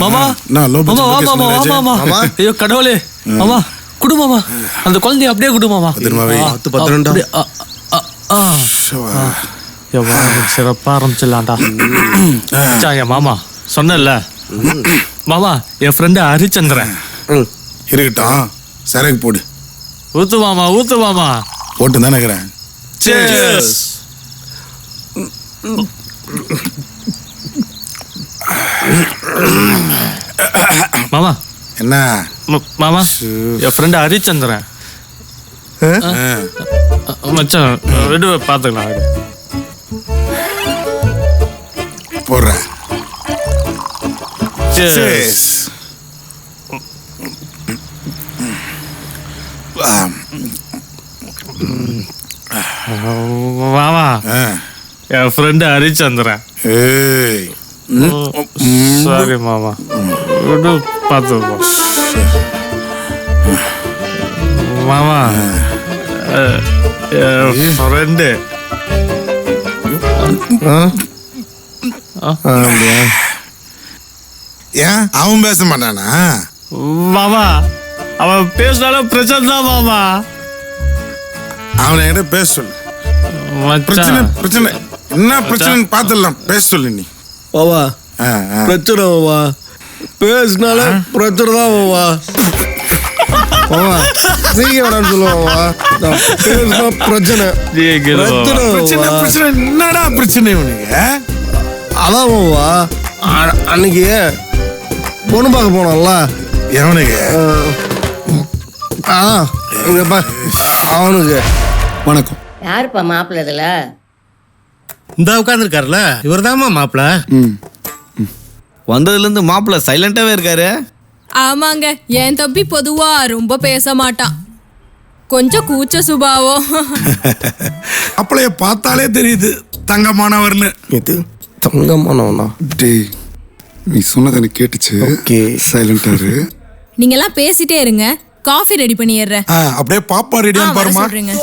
மாமா ஐயோ கடவுளே மாமா குடு மாமா அந்த குழந்தைய அப்படியே குடு மாமா சிறப்பா ஆரம்பிச்சிடலாம்டா மாமா சொன்னல மாமா என் ஃப்ரெண்டு ஹரிச்சந்திரன் இருக்கட்டும் சரக்கு போடு ஊத்து மாமா போட்டு தான் நினைக்கிறேன் மாமா என்ன மாமா என் ஃப்ரெண்டு ஹரிச்சந்திரன் மச்சான் விடு பார்த்துக்கலாம் போடுறேன் மாமா என் ஃப்ரெண்டு ஹரிச்சந்திரன் சாரி மாமா விடு பார்த்துப்போம் மாமா ஃப்ரெண்டு ஏன் அவன் பேச மாட்டானா மாமா அவன் பேசினாலும் பிரச்சனை தான் மாமா அவனை என்கிட்ட பேச சொல்லு பிரச்சனை என்ன பிரச்சனை பார்த்துடலாம் பேச சொல்லு நீ பாவா பிரச்சனை பாவா பேசினால பிரச்சனை தான் பாவா பாவா நீங்க வேணான்னு சொல்லுவாவா பேசினா பிரச்சனை என்னடா பிரச்சனை உனக்கு அதான் பாவா அன்னைக்கு பொண்ணு பார்க்க போனோம்ல எவனுக்கு அவனுக்கு வணக்கம் யாருப்பா மாப்பிள்ள இதுல இந்த உட்காந்துருக்காருல இவர் தான்மா மாப்பிள்ள வந்ததுல இருந்து மாப்பிள்ள சைலண்டாவே இருக்காரு. ஆமாங்க என் தம்பி பொதுவா ரொம்ப பேச மாட்டான், கொஞ்சம் கூச்ச சுபாவம். அப்பளைய பார்த்தாலே தெரியுது தங்கமானவர்னு. இது தங்கமானவனா? டேய் நீ சொன்னது எனக்கு கேட்டுச்சு. ஓகே சைலண்டா இரு. நீங்க எல்லாம் பேசிட்டே இருங்க, காஃபி ரெடி பண்ணிடுறேன். அப்படியே பாப்பா ரெடியான்னு பாருமா. சொல்றீங்க.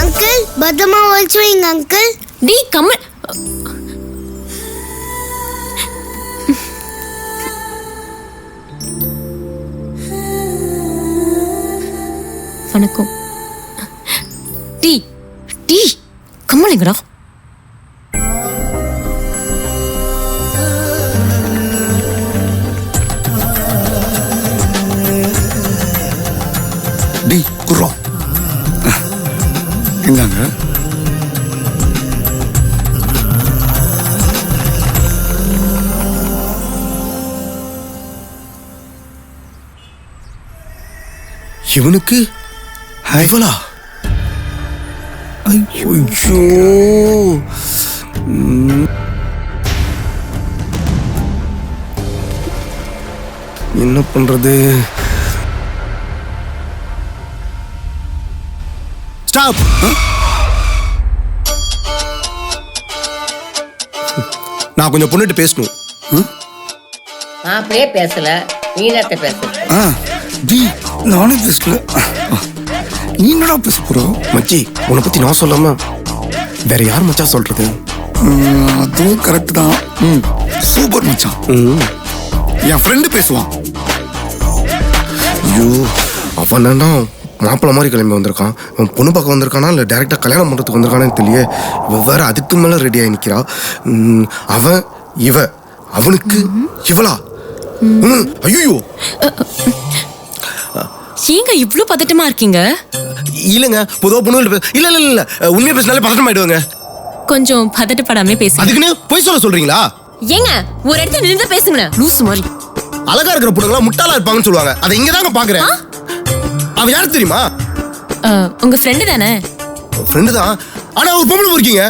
அங்கிள் பத்திரமா வச்சுவீங்க அங்கிள். டி கம்மல். வணக்கம். D D கம்மலைங்கடா. டி குர்ரா இந்தாங்க. இவனுக்கு இவளா? ஐயோ என்ன பண்றது? ஸ்டாப். நான் கொஞ்சம் பொண்ணுட்டு பேசணும். மாப்பிள்ளையே பேசல, நீனத்தை பேசல. டி நானே பேசல. நீ என்னடா பேச போற? மச்சி உன்னை பத்தி நான் சொல்லாம வேற யார் மச்சா சொல்றது? அதுவும் கரெக்ட் தான். சூப்பர் மச்சான். என் ஃப்ரெண்டு பேசுவான். ஐயோ அவன் தான்டா மாப்பிள்ள மாதிரி கிளம்பி வந்திருக்கான். அவன் பொண்ணு பார்க்க வந்திருக்கானா இல்லை டேரெக்டாக கல்யாணம் பண்ணுறதுக்கு வந்திருக்கானு தெரியல. இவன் வேற அதுக்கு மேலே ரெடியாகி நிற்கிறா. அவன் அவனுக்கு இவளா? ஐயோ ஏங்க இவ்ளோ பதட்டமா இருக்கீங்க? இல்லைங்க பொதுவாக பொண்ணு இல்ல இல்ல இல்ல உண்மையை பேசினாலே பதட்டம் ஆயிடுவாங்க. கொஞ்சம் பதட்டப்படாமே பேசுங்க. அதுக்குன்னு போய் சொல்ல சொல்றீங்களா? ஏங்க ஒரு இடத்துல நின்று பேசுங்க, லூஸ் மாதிரி. அழகா இருக்கிற பொண்ணுங்களா முட்டாளா இருப்பாங்கன்னு சொல்லுவாங்க. அதை இங்க தாங்க பாக்குறேன். அவ யாரு தெரியுமா? உங்க ஃப்ரெண்டு தானே? ஃப்ரெண்டு தான். ஆனா ஒரு பொம்பளை பொறுக்கீங்க.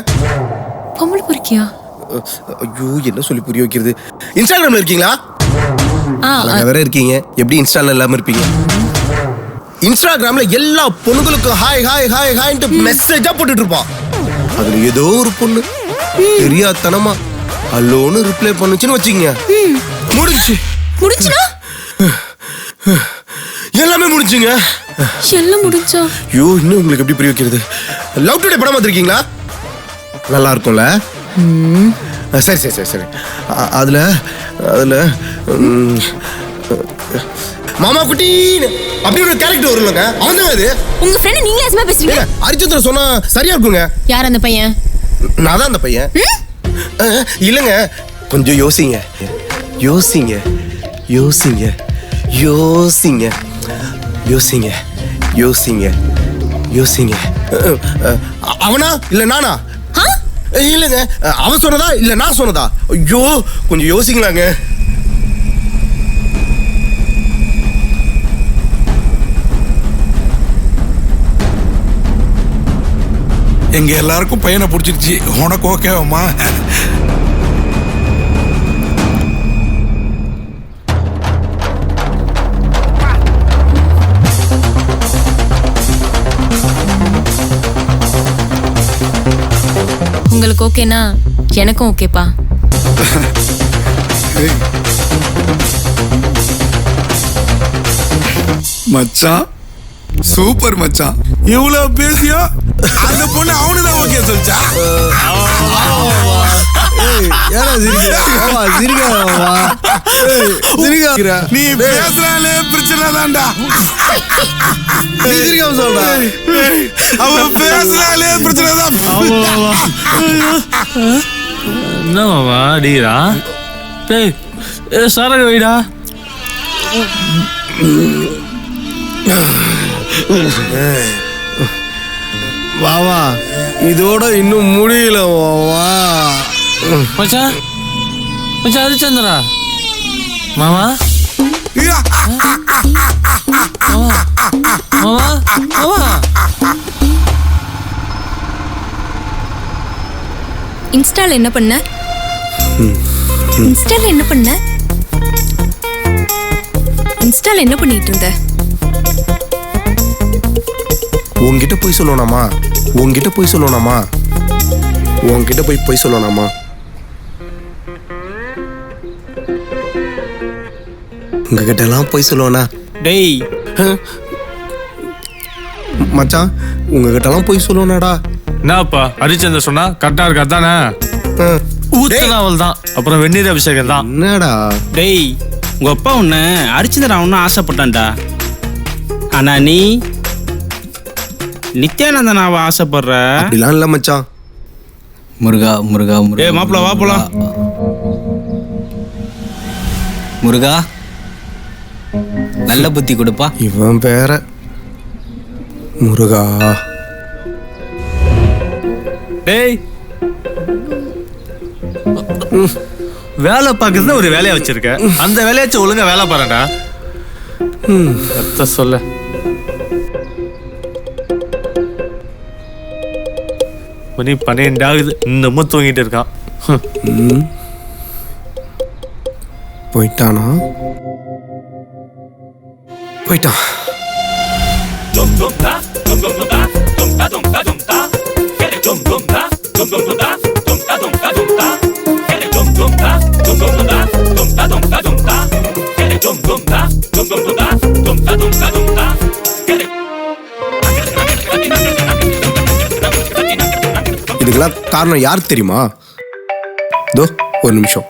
பொம்பளை பொறுக்கியா? ஐயோ என்ன சொல்லி புரிய வைக்கிறது? இன்ஸ்டாகிராம்ல இருக்கீங்களா? வேற இருக்கீங்க. எப்படி இன்ஸ்டால இல்லாம இருப்பீங்க? இன்ஸ்டாகிராம்ல எல்லா பொண்ணுகளுக்கும் ஹாய் ஹாய் ஹாய் ஹாய்ன்ட்டு மெசேஜா போட்டுட்டு இருப்பான். அதுல ஏதோ ஒரு பொண்ணு தெரியாதனமா ஹலோன்னு ரிப்ளை பண்ணுச்சுன்னு வச்சுங்க, முடிஞ்சு. முடிச்சுனா எல்லாமே முடிஞ்சுங்க. எல்லாம் முடிஞ்சா? ஐயோ, இன்னும் உங்களுக்கு எப்படி புரிய வைக்கிறது? லவ் டுடே படம் பார்த்துருக்கீங்களா? நல்லா இருக்கும்ல? சரி சரி சரி சரி. அதுல அதுல மாமா குட்டின்னு அப்படி ஒரு கேரக்டர் வரும்லங்க, அவன் தான் அது. உங்க ஃப்ரெண்ட் நீங்களே சும்மா பேசுறீங்க. ஹரிச்சந்திரன் சொன்னா சரியா இருக்குங்க. யார் அந்த பையன்? நான் தான் அந்த பையன். இல்லைங்க, கொஞ்சம் யோசிங்க யோசிங்க யோசிங்க யோசிங்க யோசிங்க யோசிங்க யோசிங்க. அவனா இல்ல நானா? இல்லைங்க, அவன் சொன்னதா இல்ல நான் சொன்னதா? ஐயோ, கொஞ்சம் யோசிங்களாங்க. எங்க எல்லாருக்கும் பையனை பிடிச்சிருச்சு, உனக்கு ஓகேவாமா? உங்களுக்கு ஓகேனா எனக்கும் ஓகேப்பா. மச்சான், சூப்பர் மச்சான். இவ்வளவு பேசியா அந்த பொண்ணு அவனுதான் ஓகே சொல்லிச்சா? நீ பேசுறாலே பிரச்சனை தான்டா. அவன் பேசுறாலே பிரச்சனை தான். என்னவா அடிக்கிறா? டேய், சரக வைடா. வாவா, இதோட இன்னும் முடியல. வா மச்சான், மச்சான் ஹரிச்சந்திரா. மாமா மாமா மாமா. இன்ஸ்டால என்ன பண்ண? இன்ஸ்டால என்ன பண்ண? இன்ஸ்டால என்ன பண்ணிட்டு இருந்த? உன்கிட்ட போய் சொல்லணுமா? உன்கிட்ட போய் சொல்லணுமா? உன்கிட்ட போய் சொல்லணுமா? உங்ககிட்ட எல்லாம் போய் சொல்லுவானா? டேய் மச்சான், உங்ககிட்ட எல்லாம் போய் சொல்லுவானாடா? என்னப்பா ஹரிச்சந்திரன் சொன்னா கரெக்டா இருக்கா தானே? ஊத்தனாவல் தான், அப்புறம் வெந்நீர் அபிஷேகம் தான். என்னடா? டேய், உங்க அப்பா உன்னை ஹரிச்சந்திரன் அவனும் ஆசைப்பட்டான்டா. ஆனா நீ நித்யானந்தன் அவ ஆசைப்படுற. அப்படிலாம் இல்ல மச்சான். முருகா முருகா முருகா. ஏய் மாப்பிள வா போலாம். முருகா, நல்ல புத்தி கொடுப்பா. இவன் பேர முருகா. டேய், வேலை பார்க்கறது ஒரு வேலையா வச்சிருக்க, அந்த வேலையாச்சும் ஒழுங்கா வேலை பாருடா. அத்த சொல்ல மணி 12 ஆகுது, இன்னமும் தூங்கிட்டு இருக்கான். போயிட்டானா? போயிட்டான். இதுக்கெல்லாம் காரணம் யார் தெரியுமா? தோ ஒரு நிமிஷம்.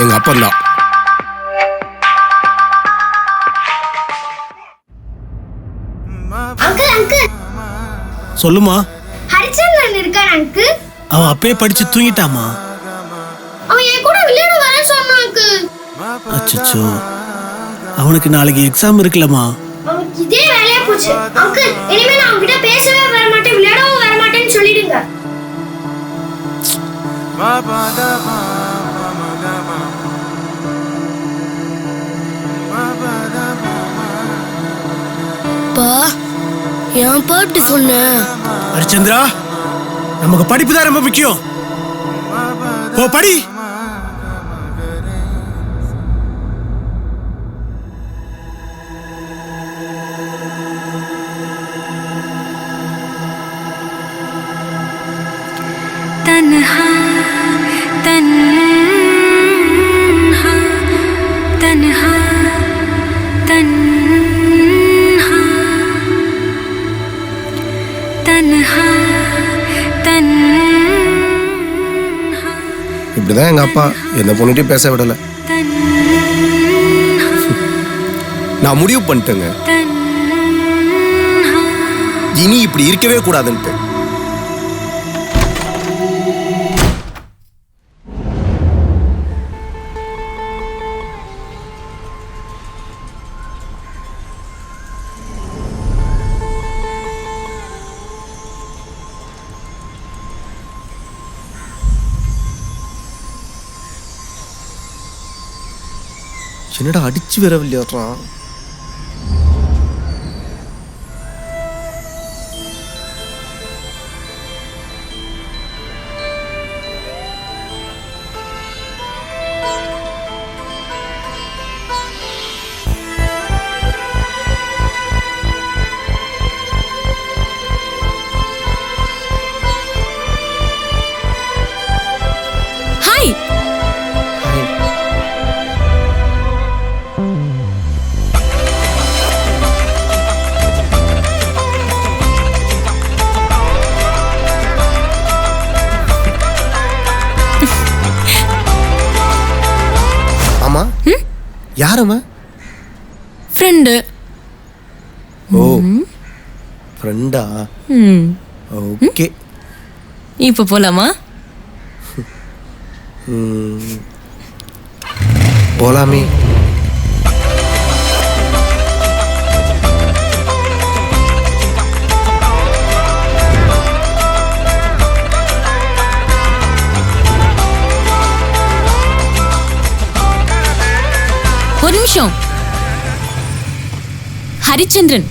எங்க அப்பந்தான். அங்கிள் அங்கிள் சொல்லுமா. ஹரிச்சந்திரன் இருக்கான் அங்கிள். அவன் அப்பயே படிச்சு தூங்கிட்டாமா. அவன் என் கூட விளையாட வரேன்னு சொன்னான் அங்கிள். அச்சச்சோ, அவனுக்கு நாளைக்கு எக்ஸாம் இருக்குல்லம்மா. அவனுக்கு இதே வேலையா போச்சு அங்கிள். இனிமே நான் அவன்கிட்ட பேசவே வர மாட்டேன், விளையாடவும் வர மாட்டேன்னு சொல்லிடுங்க. பா, ஏன் பாட்டு சொன்ன? ஹரிச்சந்திரா, நமக்கு படிப்பு தான் ரொம்ப முக்கியம். போ படி. तन्हा तन्हा तन्हा तन्हा तन्हा तन्हा இப்படிதான் எங்க அப்பா எந்த பொண்ணுகிட்டயும் பேச விடல. நான் முடிவு பண்ணிட்டேங்க, இனி இப்படி இருக்கவே கூடாதுன்ட்டு. என்னடா அடிச்சு வர விளையாடுறான்? ஹாய். ஆமா, யார் அவன்? ஃப்ரெண்டு. ஓ, ஃப்ரெண்டா? ஓகே, இப்போ போலாமா? போலாமே. ஒரு நிமிஷம். ஹரிச்சந்திரன்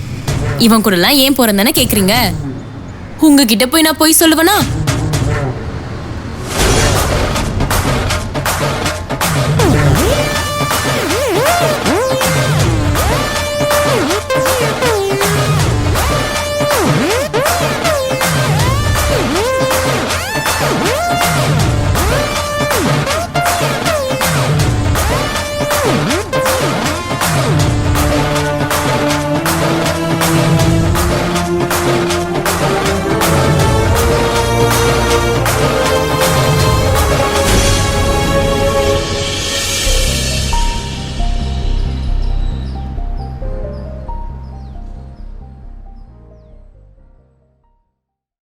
இவன் கூடலாம் ஏன் போறேன்னு கேக்குறீங்க? உங்ககிட்ட போய் நான் போய் சொல்லுவேனா?